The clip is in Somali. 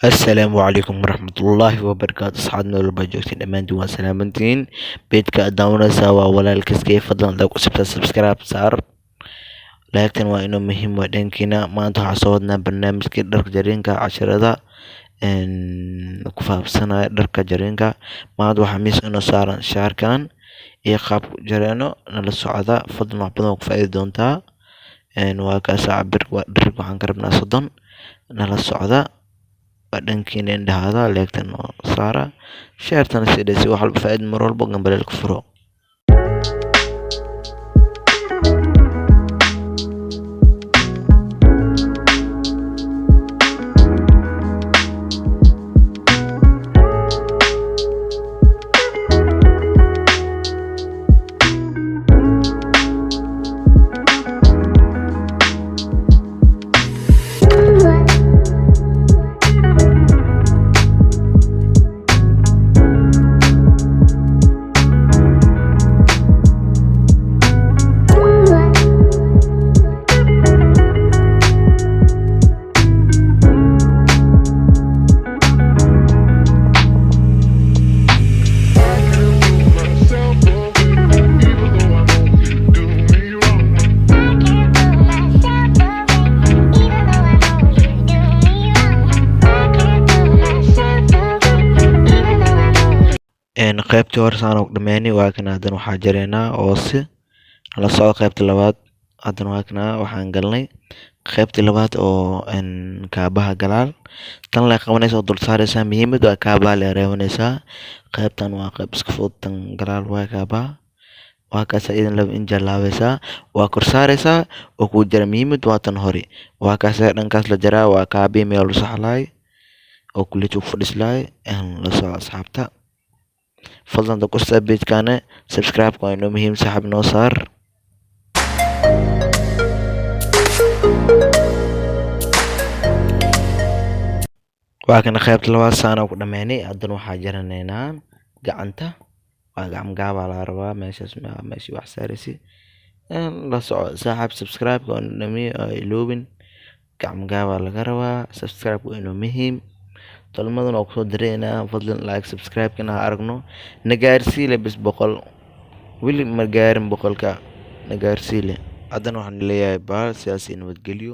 السلام عليكم ورحمة الله وبركاته. أصحابنا والبا joogtiin dhammaantiin waa salaamantiin. Beedka aad daawanaysaa waa walaalkiiskay, fadlan haddaad ku cusubtahay subscribe saar. Laagtan waa inoo muhiim waa dhankiina. Maanta waxaan soo wadnaa barnaamijkii dharka jariinka casharada ku faafsanaya dharka jariinka. Maanta waxaa miis inoo saaran shaarkan iyo qaabka u jareeno nala socda. Fadlan wax badan oo ku faa'iidi doontaa. Waa kaasa cabir dharka waxaan ka rabnaa 30 nala socda. dhankiina indhahaada leegtan oo saara sheertana sidaysi wax walba faa'iido mar walba gambaleel ku furo. qaybtii hore saan ugu dhameynay waa kan haddana waxaa jareynaa oo si la socdo qaybta labaad. haddana waa kana waxaan galnay qaybtii labaad oo kaabaha galaal tan la qabanaysa oo dul saaraysa muhiimad waa kaabaha la reebanaysaa. qaybtan waa qayb iska fudud, tan galaal waa kaabaha waa kaas idan laba inja laabaysaa waa kor saaraysaa oo ku jira muhiimad waa tan hore waa kaas dhankaas la jaraa waa kaabi meel u saxlaay oo kulli uu fadhiislaay la soo asxaabta. fadlan ku subscribe page-kana subscribe waa inoo muhiim saaxiib noo saar. waa kana qaybta labaad saan ugu dhameynay. haddana waxaa jaranaynaa gacanta waa gacmo gaaba la rabaa meeshaas meeshii wax saaraysi la soco saaxiib. subscribe waa inoo muhiim iloobin gacmo gaaba laga rabaa. subscribe waa inoo muhiim tolmadan oo kusoo direynaa. fadlan like subscribe kana aragno nagaarsiile bis 100 wili ma gaarin 100ka nagaarsiile. haddana waxaan leeyahay baal siyaasi nabadgelyo.